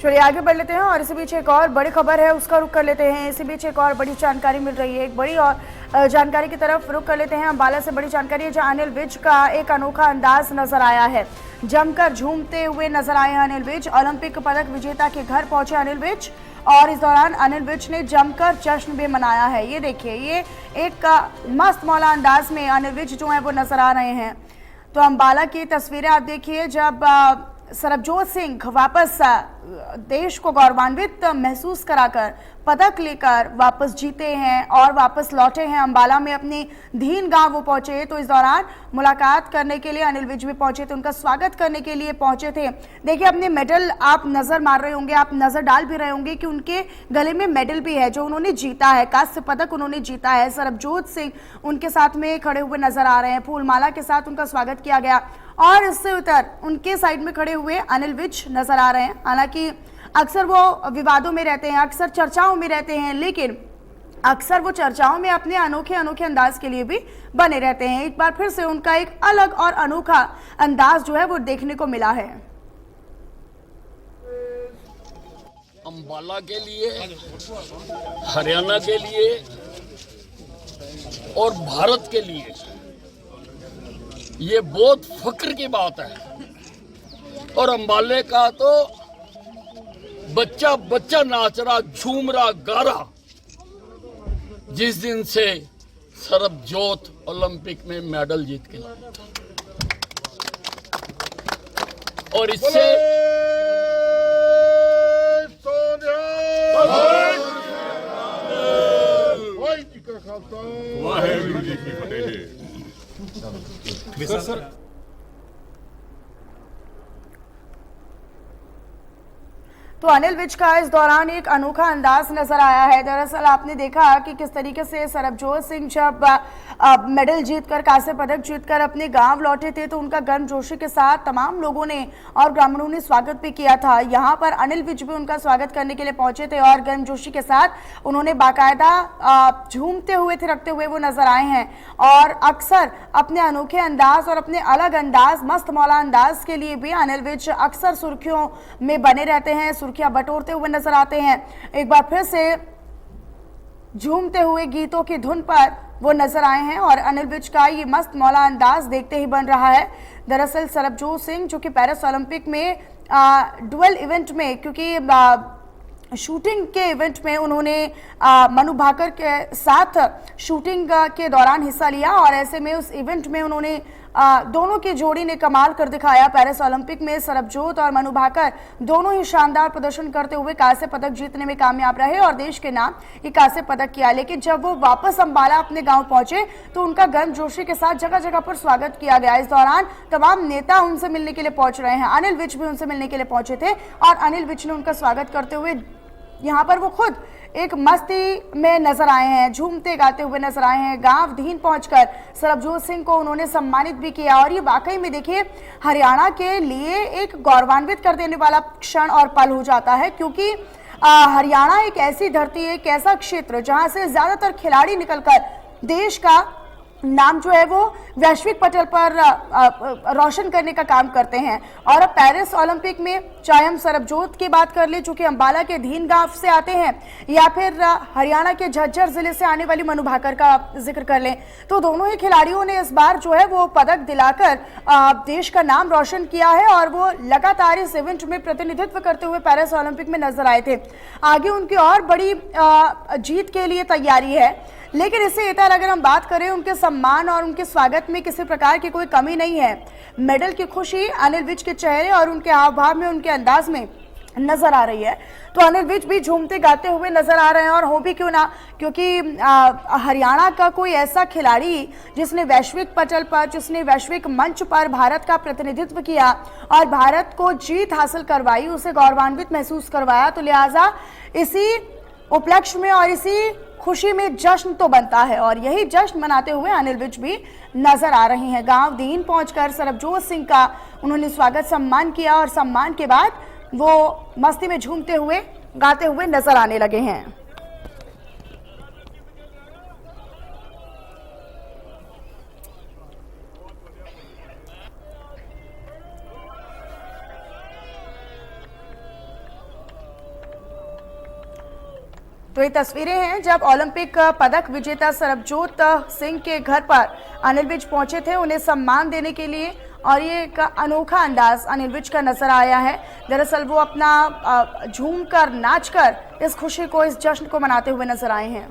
चलिए आगे बढ़ लेते हैं और इसी बीच एक और बड़ी खबर है उसका रुख कर लेते हैं। इसी बीच एक और बड़ी जानकारी मिल रही है, एक बड़ी और जानकारी की तरफ रुख कर लेते हैं। अम्बाला से बड़ी जानकारी है जहां अनिल विज का एक अनोखा अंदाज नजर आया है। जमकर झूमते हुए नजर आए हैं अनिल विज। ओलंपिक पदक विजेता के घर पहुंचे अनिल विज और इस दौरान अनिल विज ने जमकर जश्न भी मनाया है। ये देखिए, ये एक मस्त मौला अंदाज में अनिल विज जो है वो नजर आ रहे हैं। तो अम्बाला की तस्वीरें आप देखिए जब सरबजोत सिंह वापस देश को गौरवान्वित महसूस कराकर पदक लेकर वापस जीते हैं और वापस लौटे हैं अम्बाला में अपनी धीन गांव वो पहुंचे। तो इस दौरान मुलाकात करने के लिए अनिल विज भी पहुंचे थे, उनका स्वागत करने के लिए पहुंचे थे। देखिए अपने मेडल आप नजर मार रहे होंगे, आप नजर डाल भी रहे होंगे कि उनके गले में मेडल भी है जो उन्होंने जीता है, कांस्य पदक उन्होंने जीता है। सरबजोत सिंह उनके साथ में खड़े हुए नजर आ रहे हैं, फूलमाला के साथ उनका स्वागत किया गया और इससे उतर उनके साइड में खड़े हुए अनिल विज नजर आ रहे हैं। हालांकि अक्सर वो विवादों में रहते हैं, अक्सर चर्चाओं में रहते हैं, लेकिन अक्सर वो चर्चाओं में अपने अनोखे अनोखे अंदाज के लिए भी बने रहते हैं। एक बार फिर से उनका एक अलग और अनोखा अंदाज जो है वो देखने को मिला है। अम्बाला के लिए, हरियाणा के लिए और भारत के लिए ये बहुत फक्र की बात है। और अम्बाले का तो बच्चा बच्चा नाच रहा, झूम रहा, गा रहा जिस दिन से सरबजोत ओलंपिक में मेडल जीत के लाया। और इससे वाहेगुरु जी की फतेह। सर तो अनिल विज का इस दौरान एक अनोखा अंदाज नजर आया है। दरअसल आपने देखा कि किस तरीके से सरबजोत सिंह जब मेडल जीतकर, कांस्य पदक जीतकर अपने गांव लौटे थे तो उनका गर्मजोशी के साथ तमाम लोगों ने और ग्रामीणों ने स्वागत भी किया था। यहां पर अनिल विज भी उनका स्वागत करने के लिए पहुंचे थे और गर्मजोशी के साथ उन्होंने बाकायदा झूमते हुए थिरकते हुए वो नजर आए हैं। और अक्सर अपने अनोखे अंदाज और अपने अलग अंदाज, मस्त मौला अंदाज के लिए भी अनिल विज अक्सर सुर्खियों में बने रहते हैं, सुर्खियां बटोरते हुए नजर आते हैं। एक बार फिर से झूमते हुए गीतों की धुन पर वो नजर आए हैं और अनिल विज का ये मस्त मौला अंदाज देखते ही बन रहा है। दरअसल सरबजोत सिंह जो कि पेरिस ओलंपिक में डुअल इवेंट में, क्योंकि शूटिंग के इवेंट में उन्होंने मनु भाकर के साथ शूटिंग के दौरान हिस्सा लिया और ऐसे में उस इवेंट में उन्होंने दोनों की जोड़ी ने कमाल कर दिखाया। पेरिस ओलंपिक में सरबजोत और मनु भाकर दोनों ही शानदार प्रदर्शन करते हुए कांस्य पदक जीतने में कामयाब रहे और देश के नाम ये कांस्य पदक किया। लेकिन जब वो वापस अम्बाला अपने गांव पहुंचे तो उनका गर्मजोशी के साथ जगह जगह पर स्वागत किया गया। इस दौरान तमाम नेता उनसे मिलने के लिए पहुंच रहे हैं, अनिल विज भी उनसे मिलने के लिए पहुंचे थे और अनिल विज ने उनका स्वागत करते हुए यहाँ पर वो खुद एक मस्ती में नजर आए हैं, झूमते गाते हुए नजर आए हैं। गांव धीन पहुंचकर सरबजोत सिंह को उन्होंने सम्मानित भी किया और ये वाकई में देखिए हरियाणा के लिए एक गौरवान्वित कर देने वाला क्षण और पल हो जाता है, क्योंकि हरियाणा एक ऐसी धरती है, एक ऐसा क्षेत्र जहां से ज्यादातर खिलाड़ी निकलकर देश का नाम जो है वो वैश्विक पटल पर रोशन करने का काम करते हैं। और अब पेरिस ओलंपिक में चाहे हम सरबजोत की बात कर ले जो कि अम्बाला के धीन गांव से आते हैं, या फिर हरियाणा के झज्जर जिले से आने वाली मनु भाकर का जिक्र कर लें, तो दोनों ही खिलाड़ियों ने इस बार जो है वो पदक दिलाकर देश का नाम रोशन किया है और वो लगातार इस इवेंट में प्रतिनिधित्व करते हुए पेरिस ओलंपिक में नजर आए थे। आगे उनकी और बड़ी जीत के लिए तैयारी है, लेकिन इससे इतर अगर हम बात करें उनके सम्मान और उनके स्वागत में किसी प्रकार की कोई कमी नहीं है। मेडल की खुशी अनिल विज के चेहरे और उनके हाव भाव में, उनके अंदाज में नजर आ रही है। तो अनिल विज भी झूमते गाते हुए नजर आ रहे हैं और हो भी क्यों ना, क्योंकि हरियाणा का कोई ऐसा खिलाड़ी जिसने वैश्विक पटल पर, जिसने वैश्विक मंच पर भारत का प्रतिनिधित्व किया और भारत को जीत हासिल करवाई, उसे गौरवान्वित महसूस करवाया, तो लिहाजा इसी उपलक्ष्य में और इसी खुशी में जश्न तो बनता है और यही जश्न मनाते हुए अनिल विज भी नजर आ रही हैं। गांव दीन पहुंचकर सरबजोत सिंह का उन्होंने स्वागत सम्मान किया और सम्मान के बाद वो मस्ती में झूमते हुए गाते हुए नजर आने लगे हैं। तो ये तस्वीरें हैं जब ओलंपिक पदक विजेता सरबजोत सिंह के घर पर अनिल विज पहुंचे थे उन्हें सम्मान देने के लिए, और ये एक अनोखा अंदाज अनिल विज का नजर आया है। दरअसल वो अपना झूम कर नाच कर इस खुशी को, इस जश्न को मनाते हुए नजर आए हैं।